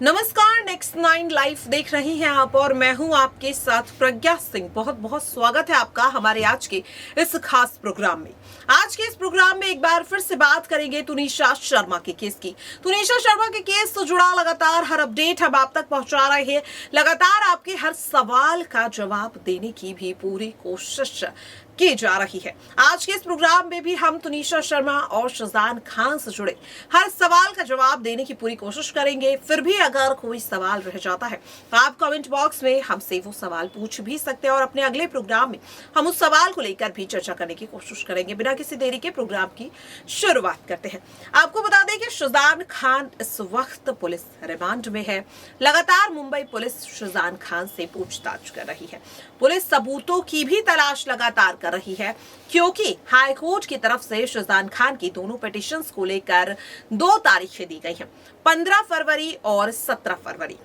नमस्कार, next nine life देख रही हैं आप और मैं हूं आपके साथ प्रज्ञा सिंह। बहुत बहुत स्वागत है आपका हमारे आज के इस खास प्रोग्राम में। आज के इस प्रोग्राम में एक बार फिर से बात करेंगे तुनिशा शर्मा के केस की। तुनिशा शर्मा के केस से जुड़ा लगातार हर अपडेट हम आप तक पहुंचा रहे हैं। लगातार आपके हर सवाल का जवाब देने की भी पूरी कोशिश की जा रही है। आज के इस प्रोग्राम में भी हम तुनिशा शर्मा और शाहजान खान से जुड़े हर सवाल का जवाब देने की पूरी कोशिश करेंगे। फिर भी अगर कोई सवाल रह जाता है तो आप कमेंट बॉक्स में हमसे वो सवाल पूछ भी सकते हैं और अपने अगले प्रोग्राम में हम उस सवाल को लेकर भी चर्चा करने की कोशिश करेंगे। बिना किसी देरी के प्रोग्राम की शुरुआत करते हैं। आपको बता दें कि शाहजान खान इस वक्त पुलिस रिमांड में है। लगातार मुंबई पुलिस शाहजान खान से पूछताछ कर रही है। पुलिस सबूतों की भी तलाश लगातार कर रही है, क्योंकि हाईकोर्ट की तरफ से शाहजान खान की दोनों पिटीशंस को लेकर 2 तारीखें दी गई हैं, 15 फरवरी और 17 फरवरी।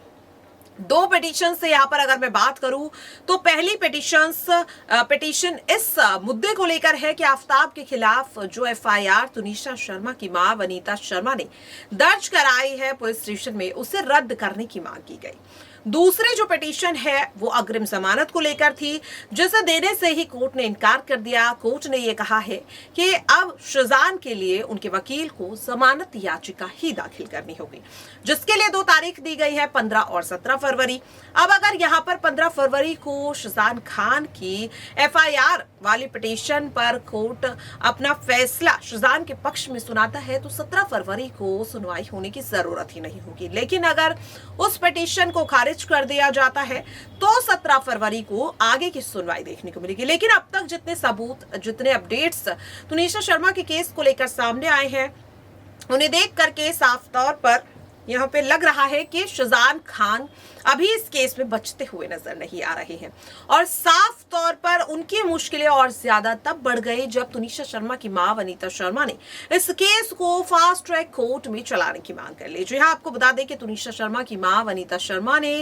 2 पिटीशन से यहाँ पर अगर मैं बात करूं तो पहली पिटीशन इस मुद्दे को लेकर है कि आफताब के खिलाफ जो एफआईआर तुनिशा शर्मा की मां वनीता शर्मा ने दर्ज कराई है पुलिस स्टेशन में, उसे रद्द करने की मांग की गई। दूसरी जो पिटीशन है वो अग्रिम जमानत को लेकर थी, जिसे देने से ही कोर्ट ने इनकार कर दिया। कोर्ट ने ये कहा है कि अब शाहजान के लिए उनके वकील को जमानत याचिका ही दाखिल करनी होगी, जिसके लिए 2 तारीख दी गई है, 15 और 17 फरवरी। अब अगर यहाँ पर 15 फरवरी को शाहजान खान की एफआईआर वाली पिटीशन पर कोर्ट अपना फैसला शाहजान के पक्ष में सुनाता है तो 17 फरवरी को सुनवाई होने की जरूरत ही नहीं होगी। लेकिन अगर उस पिटीशन को खारिज कर दिया जाता है तो 17 फरवरी को आगे की सुनवाई देखने को मिलेगी। लेकिन अब तक जितने सबूत, जितने अपडेट्स तुनिशा शर्मा के केस को लेकर सामने आए हैं, उन्हें देख करके साफ तौर पर यहाँ पे लग रहा है कि शाहजान खान अभी इस केस में बचते हुए नजर नहीं आ रहे हैं और साफ तौर पर उनकी मुश्किलें और ज्यादा तब बढ़ गई जब तुनिशा शर्मा की मां वनीता शर्मा ने इस केस को फास्ट ट्रैक कोर्ट में चलाने की मांग कर ली। जी हाँ, आपको बता दें कि तुनिशा शर्मा की मां वनीता शर्मा ने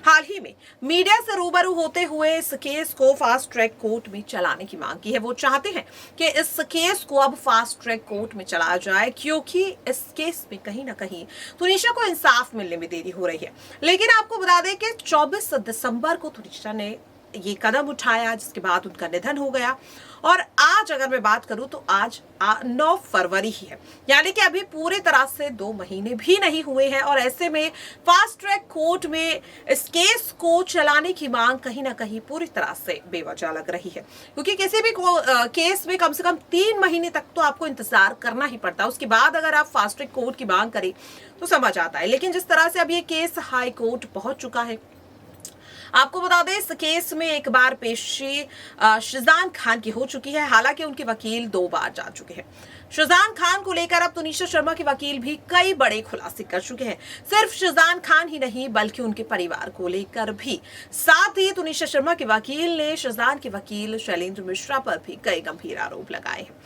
हाल ही में मीडिया से रूबरू होते हुए इस केस को फास्ट ट्रैक कोर्ट में चलाने की मांग की है। वो चाहते हैं कि इस केस को अब फास्ट ट्रैक कोर्ट में चलाया जाए, क्योंकि इस केस में कहीं ना कहीं तुनिशा को इंसाफ मिलने में देरी हो रही है। लेकिन आपको बता दें कि 24 दिसंबर को तुनिशा ने ये कदम उठाया, जिसके बाद उनका निधन हो गया। और आज अगर मैं बात करूं तो आज 9 फरवरी ही है, यानी कि अभी पूरे तरह से 2 महीने भी नहीं हुए हैं। और ऐसे में फास्ट ट्रैक कोर्ट में इस केस को चलाने की मांग कहीं ना कहीं पूरी तरह से बेवजह लग रही है, क्योंकि किसी भी केस में कम से कम 3 महीने तक तो आपको इंतजार करना ही पड़ता है। उसके बाद अगर आप फास्ट ट्रैक कोर्ट की मांग करें तो समझ आता है। लेकिन जिस तरह से अब ये केस हाई कोर्ट पहुंच चुका है, आपको बता दें इस केस में एक बार पेशी शाहजान खान की हो चुकी है। हालांकि उनके वकील 2 बार जा चुके हैं। शाहजान खान को लेकर अब तुनिशा शर्मा के वकील भी कई बड़े खुलासे कर चुके हैं। सिर्फ शाहजान खान ही नहीं बल्कि उनके परिवार को लेकर भी। साथ ही तुनिशा शर्मा के वकील ने शाहजान के वकील शैलेंद्र मिश्रा पर भी कई गंभीर आरोप लगाए हैं।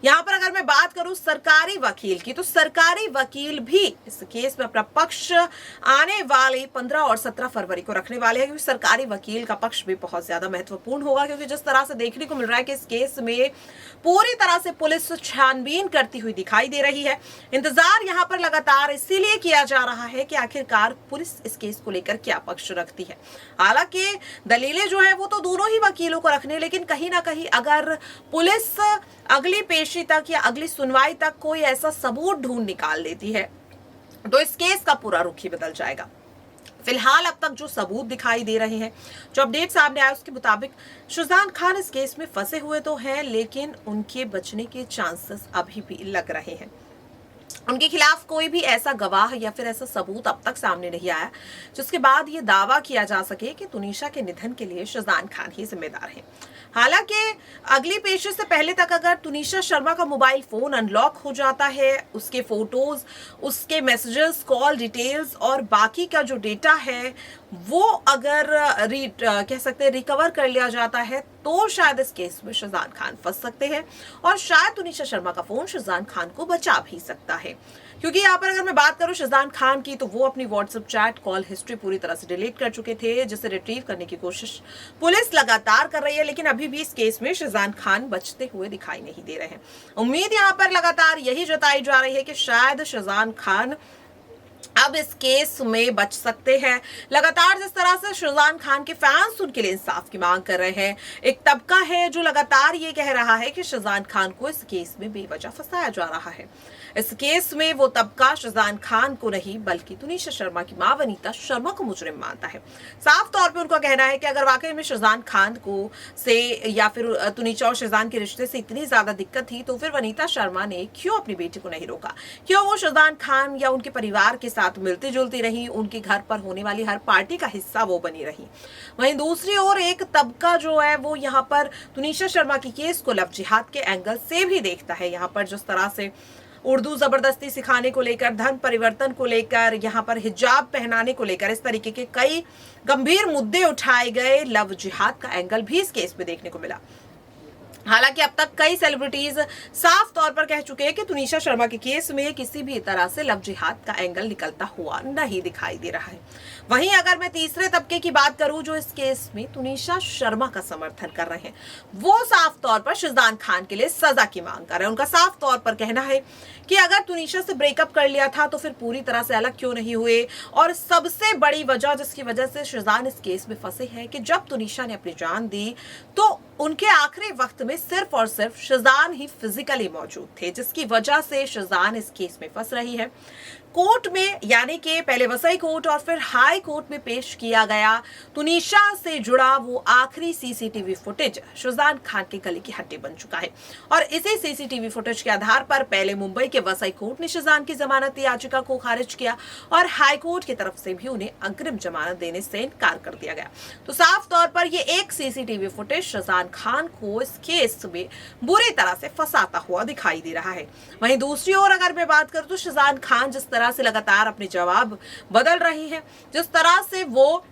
यहाँ पर अगर मैं बात करूं सरकारी वकील की, तो सरकारी वकील भी इस केस में अपना पक्ष आने वाले 15 और 17 फरवरी को रखने वाले हैं, क्योंकि सरकारी वकील का पक्ष भी बहुत ज्यादा महत्वपूर्ण होगा। क्योंकि जिस तरह से देखने को मिल रहा है कि इस केस में पूरी तरह से पुलिस छानबीन करती हुई दिखाई दे रही है। इंतजार यहाँ पर लगातार इसीलिए किया जा रहा है कि आखिरकार पुलिस इस केस को लेकर क्या पक्ष रखती है। हालांकि दलीलें जो है वो तो दोनों ही वकीलों को रखने, लेकिन कहीं ना कहीं अगर पुलिस अगली पेशी तक या अगली सुनवाई तक कोई ऐसा सबूत ढूंढ निकाल लेती है तो इस केस का पूरा रुख ही बदल जाएगा। फिलहाल अब तक जो सबूत दिखाई दे रहे हैं, जो अपडेट सामने आया, उसके मुताबिक शाहजान खान इस केस में फंसे हुए तो हैं, लेकिन उनके बचने के चांसेस अभी भी लग रहे हैं। उनके खिलाफ कोई भी ऐसा गवाह या फिर ऐसा सबूत अब तक सामने नहीं आया जिसके बाद ये दावा किया जा सके कि तुनिशा के निधन के लिए शाहजान खान ही जिम्मेदार हैं। हालांकि अगली पेशी से पहले तक अगर तुनिशा शर्मा का मोबाइल फोन अनलॉक हो जाता है, उसके फोटोज, उसके मैसेजेस, कॉल डिटेल्स और बाकी का जो डेटा है वो अगर कह सकते हैं रिकवर कर लिया जाता है तो शायद इस केस में शाहजान खान फंस सकते हैं और शायद तुनिशा शर्मा का फोन शाहजान खान को बचा भी सकता है। क्योंकि यहाँ पर अगर मैं बात करूं शाहजान खान की, तो वो अपनी व्हाट्सएप चैट कॉल हिस्ट्री पूरी तरह से डिलीट कर चुके थे, जिसे रिट्रीव करने की कोशिश पुलिस लगातार कर रही है। लेकिन अभी भी इस केस में शाहजान खान बचते हुए दिखाई नहीं दे रहे हैं। उम्मीद यहाँ पर लगातार यही जताई जा रही है कि शायद शाहजान खान अब इस केस में बच सकते हैं। लगातार जिस तरह से शाहरुख खान के फैंस उनके लिए इंसाफ की मांग कर रहे हैं, एक तबका है जो लगातार ये कह रहा है कि शाहरुख खान को इस केस में बेवजह फंसाया जा रहा है। इस केस में वो तबका शाहरुख खान को नहीं बल्कि तुनिशा शर्मा की मां वनीता शर्मा को मुजरिम मानता है। साफ तौर पे उनका कहना है कि अगर वाकई में शाहरुख खान को से या फिर तुनिशा और शाहरुख के रिश्ते से इतनी ज्यादा दिक्कत थी तो फिर वनीता शर्मा ने क्यों अपनी बेटी को नहीं रोका, क्यों वो शाहरुख खान या उनके परिवार के साथ मिलती जुलती रही, उनके घर पर होने वाली हर पार्टी का हिस्सा वो बनी रही। वहीं दूसरी ओर एक तबका जो है वो यहाँ पर तुनिशा शर्मा की केस को लव जिहाद के एंगल से भी देखता है। यहाँ पर जिस तरह से उर्दू जबरदस्ती सिखाने को लेकर, धर्म परिवर्तन को लेकर, यहाँ पर हिजाब पहनाने को लेकर, इस तरीके के कई गंभीर मुद्दे उठाए गए, लव जिहाद का एंगल भी इस केस में देखने को मिला। हालांकि अब तक कई सेलिब्रिटीज साफ तौर पर कह चुके हैं कि तुनिशा शर्मा के केस में किसी भी तरह से लव जिहाद का एंगल निकलता हुआ नहीं दिखाई दे रहा है। वहीं अगर मैं तीसरे तबके की बात करूं जो इस केस में तुनिशा शर्मा का समर्थन कर रहे हैं, वो साफ तौर पर शाहरुख खान के लिए सजा की मांग कर रहे हैं। उनका साफ तौर पर कहना है कि अगर तुनिशा से ब्रेकअप कर लिया था तो फिर पूरी तरह से अलग क्यों नहीं हुए, और सबसे बड़ी वजह जिसकी वजह से शाहरुख इस केस में फंसे हैं कि जब तुनिशा ने अपनी जान दी तो उनके आखिरी वक्त में सिर्फ और सिर्फ शाहरुख ही फिजिकली मौजूद थे, जिसकी वजह से शाहरुख इस केस में फंस रही है। कोर्ट में यानी कि पहले वसई कोर्ट और फिर हाई कोर्ट में पेश किया गया तुनिशा से जुड़ा वो आखिरी सीसीटीवी फुटेज शाहरुख खान के गले की हड्डी बन चुका है, और इसी सीसीटीवी फुटेज के आधार पर पहले मुंबई के वसई कोर्ट ने शाहरुख की जमानत याचिका को खारिज किया और हाई कोर्ट की तरफ से भी उन्हें अग्रिम जमानत देने से इनकार कर दिया गया। तो साफ तौर पर ये एक सीसीटीवी फुटेज शाहरुख खान को इस केस में बुरी तरह से फंसाता हुआ दिखाई दे रहा है। वहीं दूसरी ओर अगर मैं बात करूं तो शाहरुख खान जिस तरह से लगातार अपने जवाब बदल रही है, जिस तरह से वो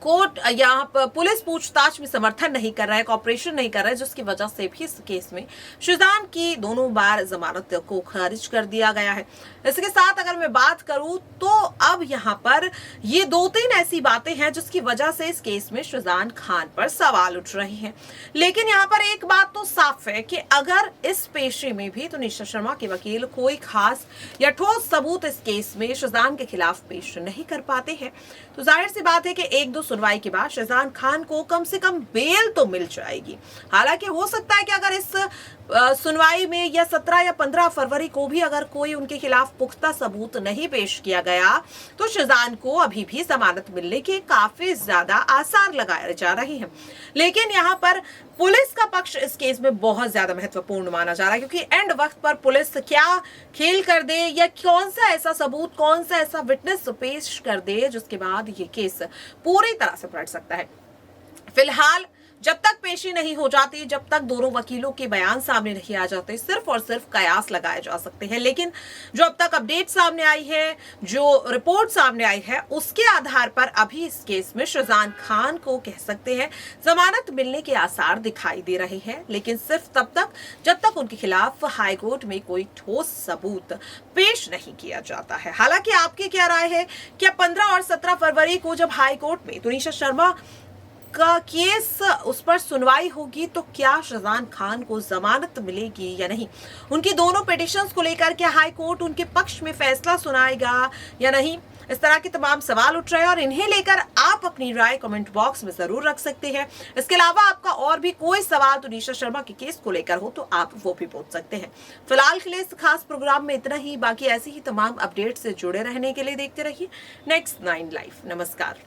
कोर्ट यहाँ पर पुलिस पूछताछ में समर्थन नहीं कर रहा है, कॉपरेशन नहीं कर रहा है, जिसकी वजह से भी इस केस में शाहरुख की दोनों बार जमानत को खारिज कर दिया गया है। इसके साथ अगर मैं बात करूं तो अब यहाँ पर ये 2-3 ऐसी बातें हैं जिसकी वजह से इस केस में शाहरुख खान पर सवाल उठ रहे हैं। लेकिन यहाँ पर एक बात तो साफ है कि अगर इस पेशी में भी तुनिशा शर्मा के वकील कोई खास या ठोस सबूत इस केस में शाहरुख के खिलाफ पेश नहीं कर पाते हैं तो जाहिर सी बात है कि 1-2 सुनवाई के बाद शाहरुख खान को कम से कम बेल तो मिल जाएगी। हालांकि हो सकता है कि अगर इस सुनवाई में या 17 या 15 फरवरी को भी अगर कोई उनके खिलाफ पुख्ता सबूत नहीं पेश किया गया तो शाहरुख को अभी भी जमानत मिलने के काफी ज्यादा आसार लगाए जा रहे हैं। लेकिन यहाँ पर पुलिस का पक्ष इस केस में बहुत ज्यादा महत्वपूर्ण माना जा रहा है, क्योंकि एंड वक्त पर पुलिस क्या खेल कर दे या कौन सा ऐसा सबूत, कौन सा ऐसा विटनेस पेश कर दे जिसके बाद ये केस पूरी तरह से पलट सकता है। फिलहाल जब तक पेशी नहीं हो जाती, जब तक दोनों वकीलों के बयान सामने नहीं आ जाते, सिर्फ और सिर्फ कयास लगाए जा सकते हैं। लेकिन जो अब तक अपडेट सामने आई है, जो रिपोर्ट सामने आई है, उसके आधार पर अभी इस केस में शाहरुख खान को कह सकते हैं जमानत मिलने के आसार दिखाई दे रहे हैं, लेकिन सिर्फ तब तक जब तक उनके खिलाफ हाई कोर्ट में कोई ठोस सबूत पेश नहीं किया जाता है। हालांकि आपकी क्या राय है, क्या 15 और 17 फरवरी को जब हाई कोर्ट में तुनिशा शर्मा का केस उस पर सुनवाई होगी तो क्या शाहरुख खान को जमानत मिलेगी या नहीं? उनकी दोनों पिटिशंस को लेकर क्या हाई कोर्ट उनके पक्ष में फैसला सुनाएगा या नहीं? इस तरह के तमाम सवाल उठ रहे हैं और इन्हें लेकर आप अपनी राय कमेंट बॉक्स में जरूर रख सकते हैं। इसके अलावा आपका और भी कोई सवाल तुनिशा शर्मा के केस को लेकर हो तो आप वो भी पूछ सकते हैं। फिलहाल के लिए इस खास प्रोग्राम में इतना ही। बाकी ऐसी ही तमाम अपडेट से जुड़े रहने के लिए देखते रहिए Next 9 लाइव। नमस्कार।